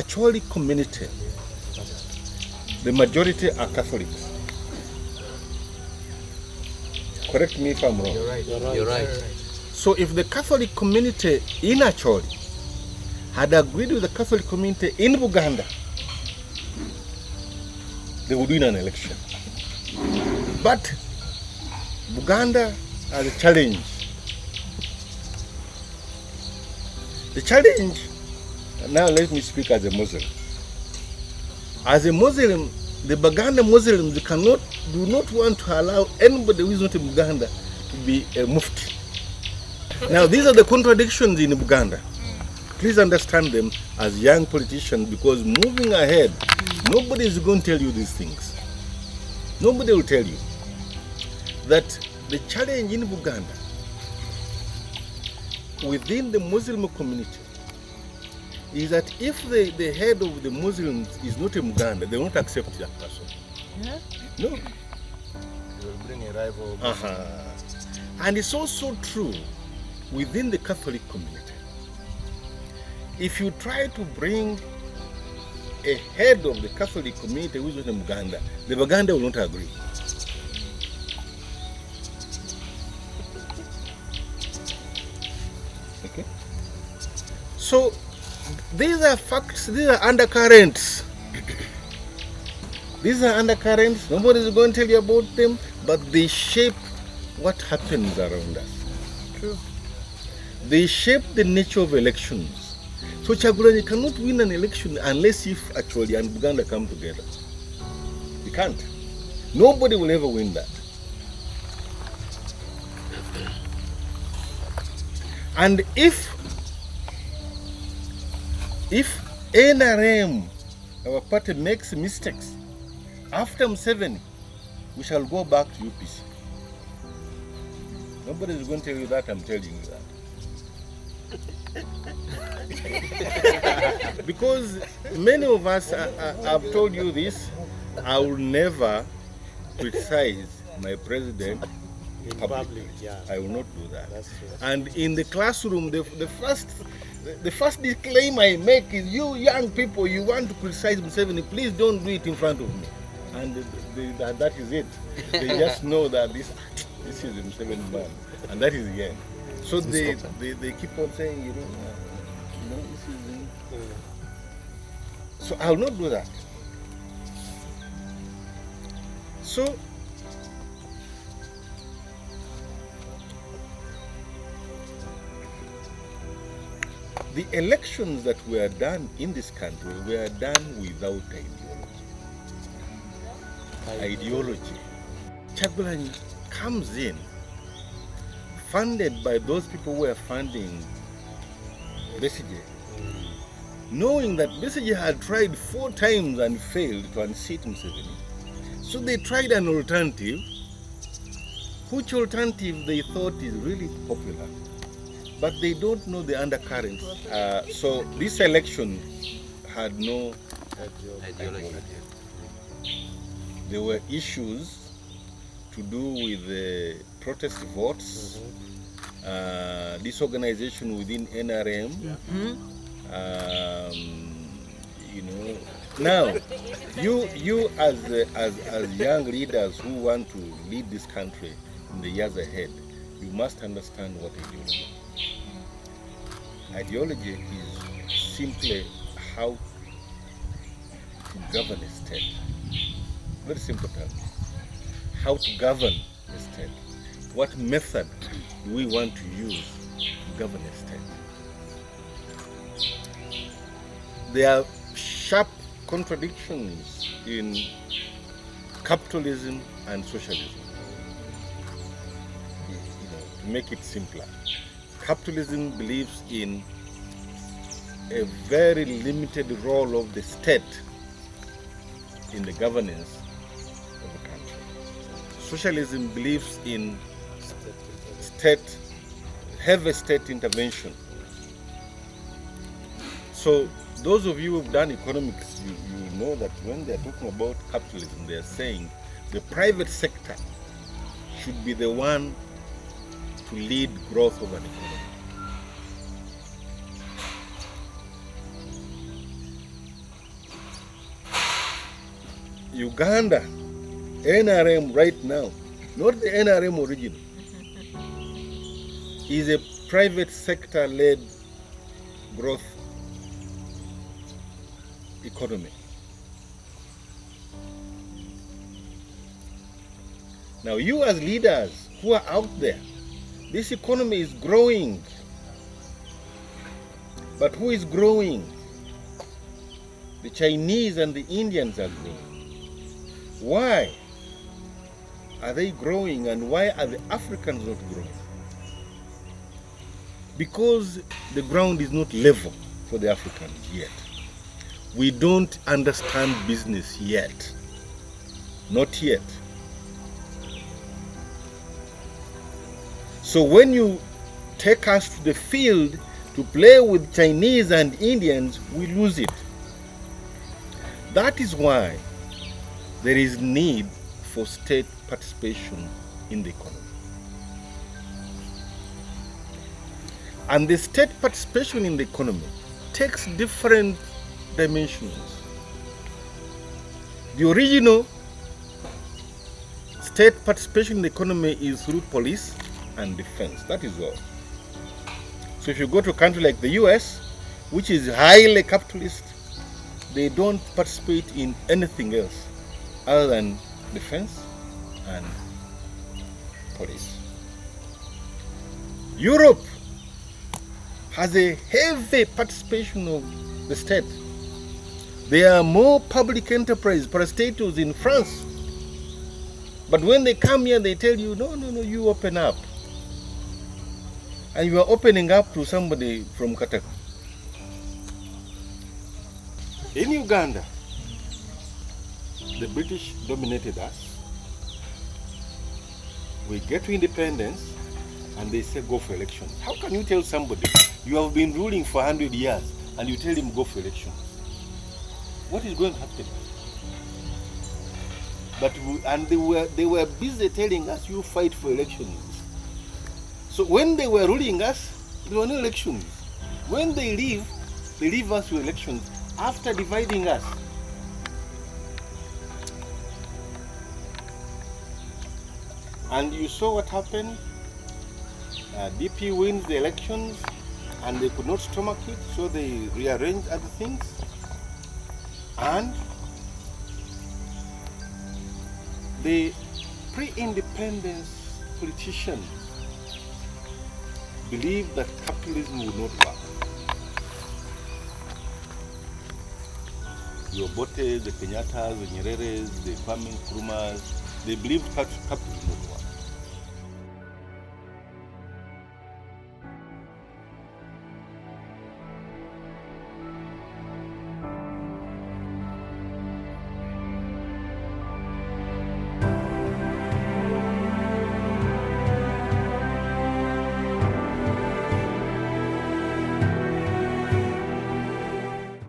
Acholi community, the majority are Catholics. Correct me if I'm wrong. You're right. So if the Catholic community in Acholi had agreed with the Catholic community in Uganda, they would win an election. But Uganda has a challenge. The challenge, now let me speak as a Muslim. As a Muslim, the Baganda Muslims do not want to allow anybody who is not in Uganda to be a mufti. Now these are the contradictions in Uganda. Please understand them as young politicians, because moving ahead, nobody is going to tell you these things. Nobody will tell you that the challenge in Uganda within the Muslim community is that if the head of the Muslims is not in Uganda, they won't accept that person. Yeah? No. They will bring a rival. And it's also true within the Catholic community. If you try to bring a head of the Catholic community who is not in Uganda, the Baganda will not agree. Okay? So these are facts, these are undercurrents. These are undercurrents, nobody is going to tell you about them, but they shape what happens around us. True. They shape the nature of elections. So Chagulanyi cannot win an election unless if Acholi and Uganda come together. You can't. Nobody will ever win that. And if NRM, our party, makes mistakes, after Museveni, we shall go back to UPC. Nobody is going to tell you that, I'm telling you that. Because many of us have told you this, I will never criticize my president In publicly. public, yeah. I will not do that. That's true. And in the classroom, the first disclaimer I make is, you young people, you want to criticize Museveni, please don't do it in front of me. And that is it. They just know that this is the Museveni man, and that is the end. So they keep on saying, this is so I will not do that. So the elections that were done in this country were done without ideology. Chagulanyi comes in funded by those people who were funding Besigye, knowing that Besigye had tried 4 times and failed to unseat Museveni. So they tried an alternative, which alternative they thought is really popular, but they don't know the undercurrents. So this election had no ideology. There were issues to do with the protest votes, disorganization within NRM. Now you as young leaders who want to lead this country in the years ahead, you must understand what ideology is. Ideology is simply how to govern a state. Very simple terms. How to govern a state. What method do we want to use to govern a state? There are sharp contradictions in capitalism and socialism. To make it simpler, capitalism believes in a very limited role of the state in the governance of the country. Socialism believes in heavy state intervention. So those of you who've done economics, you know that when they're talking about capitalism, they're saying the private sector should be the one to lead growth of an economy. Uganda, NRM right now, not the NRM original, is a private sector-led growth economy. Now you as leaders who are out there, this economy is growing. But who is growing? The Chinese and the Indians are growing. Why are they growing, and why are the Africans not growing? Because the ground is not level for the Africans yet. We don't understand business yet. Not yet. So when you take us to the field to play with Chinese and Indians, we lose it. That is why there is need for state participation in the economy. And the state participation in the economy takes different dimensions. The original state participation in the economy is through police and defense. That is all. So if you go to a country like the US, which is highly capitalist, they don't participate in anything else other than defense and police. Europe has a heavy participation of the state. There are more public enterprise, parastatals in France. But when they come here, they tell you, no, you open up. And you are opening up to somebody from Kataka. In Uganda, the British dominated us. We get to independence and they say go for elections. How can you tell somebody you have been ruling for 100 years and you tell him go for elections? What is going to happen? But they were busy telling us you fight for elections. So when they were ruling us, there were no elections. When they leave us with elections after dividing us. And you saw what happened. DP wins the elections and they could not stomach it, so they rearranged other things. And the pre-independence politicians believed that capitalism would not work. The Obote, the Kenyattas, the Nyereres, the Kwame Nkrumahs, they believed capitalism would work.